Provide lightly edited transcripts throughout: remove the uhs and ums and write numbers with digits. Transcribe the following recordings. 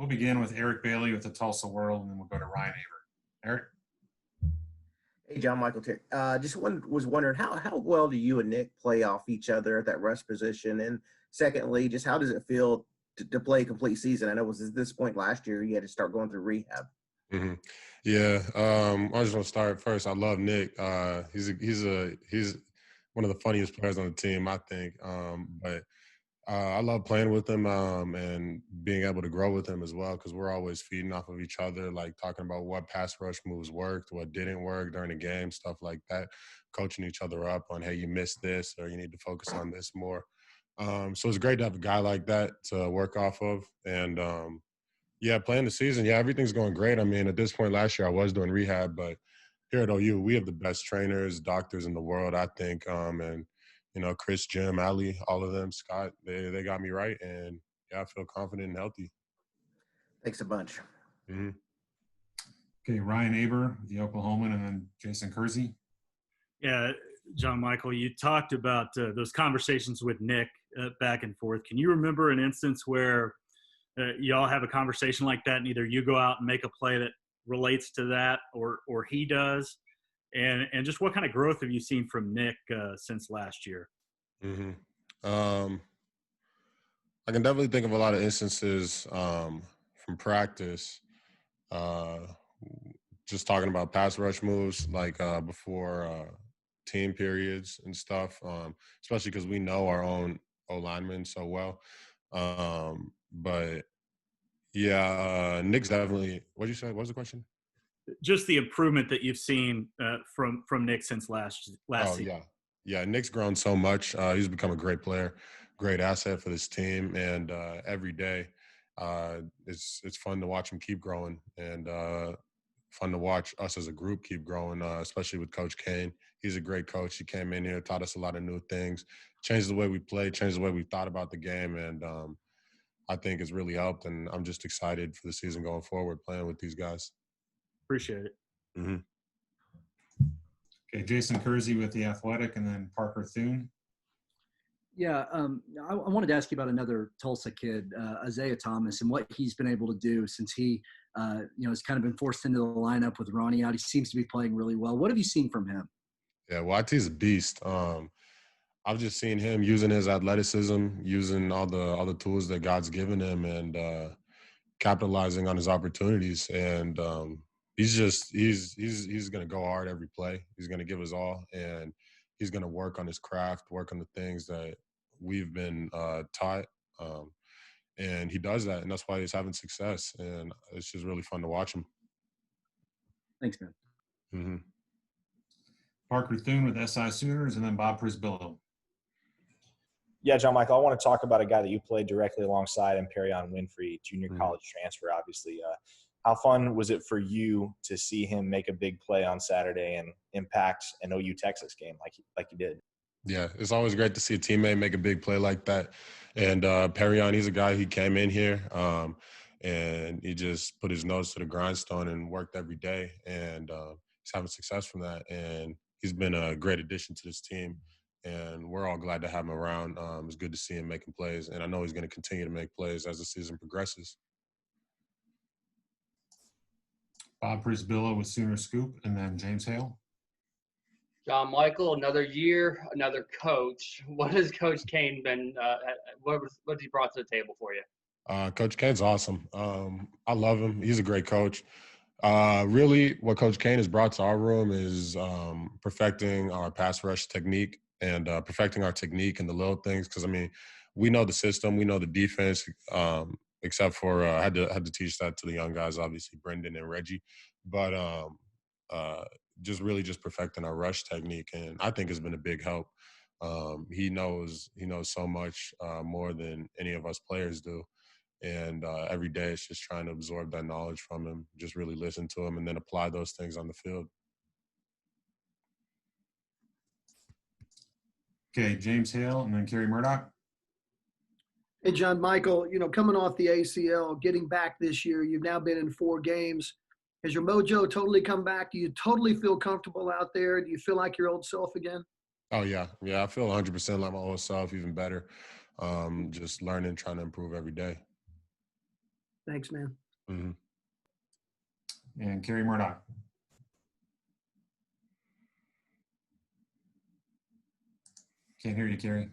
We'll begin with Eric Bailey with the Tulsa World, and then we'll go to Ryan Aber. Eric? Hey, Jon-Michael Terry. Was wondering how well do you and Nick play off each other at that rush position? And secondly, just how does it feel to play a complete season? I know it was at this point last year you had to start going through rehab. Mm-hmm. Yeah, I just want to start first. I love Nick. He's one of the funniest players on the team, I think. But I love playing with him and being able to grow with him as well, because we're always feeding off of each other, like talking about what pass rush moves worked, what didn't work during the game, stuff like that, coaching each other up on, hey, you missed this or you need to focus on this more. So it's great to have a guy like that to work off of. And, yeah, playing the season, yeah, everything's going great. I mean, at this point last year I was doing rehab, but here at OU, we have the best trainers, doctors in the world, I think, and Chris, Jim, Ali, all of them, Scott, they got me right. And, yeah, I feel confident and healthy. Thanks a bunch. Mm-hmm. Okay, Ryan Aber, the Oklahoman, and then Jason Kersey. Yeah, Jon-Michael, you talked about those conversations with Nick back and forth. Can you remember an instance where y'all have a conversation like that and either you go out and make a play that relates to that or he does? And just what kind of growth have you seen from Nick since last year? Mm-hmm. I can definitely think of a lot of instances from practice, just talking about pass rush moves, like before team periods and stuff, especially because we know our own O-linemen so well. But, yeah, Nick's definitely – what did you say? What was the question? Just the improvement that you've seen from Nick since last season. Yeah, Nick's grown so much. He's become a great player, great asset for this team, and every day it's fun to watch him keep growing and fun to watch us as a group keep growing, especially with Coach Kane. He's a great coach. He came in here, taught us a lot of new things, changed the way we play, changed the way we thought about the game, and I think it's really helped, and I'm just excited for the season going forward playing with these guys. Appreciate it. Mm-hmm. Okay, Jason Kersey with The Athletic, and then Parker Thune. Yeah, I wanted to ask you about another Tulsa kid, Isaiah Thomas, and what he's been able to do since he, has kind of been forced into the lineup with Ronnie out. He seems to be playing really well. What have you seen from him? Yeah, YT's a beast. I've just seen him using his athleticism, using all the tools that God's given him, and capitalizing on his opportunities. And he's going to go hard every play. He's going to give his all, and he's going to work on his craft, work on the things that we've been taught. And he does that, and that's why he's having success. And it's just really fun to watch him. Thanks, man. Mm-hmm. Parker Thune with SI Sooners, and then Bob Prisbillo. Yeah, Jon-Michael, I want to talk about a guy that you played directly alongside in Perion Winfrey, junior college transfer, obviously. How fun was it for you to see him make a big play on Saturday and impact an OU Texas game like you did? Yeah, it's always great to see a teammate make a big play like that. And Perion, he's a guy, he came in here and he just put his nose to the grindstone and worked every day. And he's having success from that. And he's been a great addition to this team. And we're all glad to have him around. It's good to see him making plays. And I know he's going to continue to make plays as the season progresses. Bob Prisbillo with Sooner Scoop, and then James Hale. Jon-Michael, another year, another coach. What has Coach Kane been what has he brought to the table for you? Coach Kane's awesome. I love him. He's a great coach. Really, what Coach Kane has brought to our room is perfecting our pass rush technique and perfecting our technique and the little things. Because, I mean, we know the system. We know the defense, except for I had to teach that to the young guys, obviously, Brendan and Reggie. But just perfecting our rush technique, and I think has been a big help. He knows so much more than any of us players do. And every day it's just trying to absorb that knowledge from him, just really listen to him, and then apply those things on the field. Okay, James Hale, and then Kerry Murdoch. Hey, Jon-Michael, coming off the ACL, getting back this year, you've now been in 4 games. Has your mojo totally come back? Do you totally feel comfortable out there? Do you feel like your old self again? Oh, yeah. Yeah, I feel 100% like my old self, even better. Just learning, trying to improve every day. Thanks, man. Mhm. And Kerry Murdoch. Can't hear you, Kerry.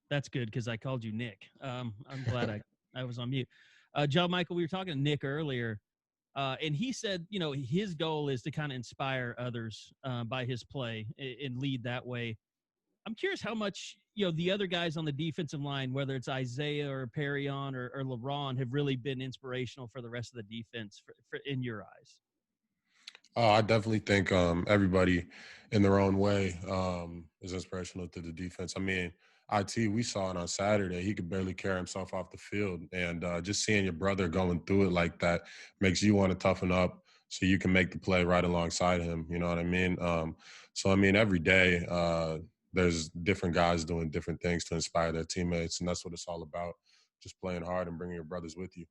That's good because I called you Nick. I'm glad I was on mute. Jon-Michael, we were talking to Nick earlier, and he said, his goal is to kind of inspire others by his play and lead that way. I'm curious how much, the other guys on the defensive line, whether it's Isaiah or Perrion or LeBron, have really been inspirational for the rest of the defense for in your eyes. I definitely think everybody in their own way is inspirational to the defense. I mean, we saw it on Saturday. He could barely carry himself off the field. And just seeing your brother going through it like that makes you want to toughen up so you can make the play right alongside him. You know what I mean? Every day there's different guys doing different things to inspire their teammates. And that's what it's all about, just playing hard and bringing your brothers with you.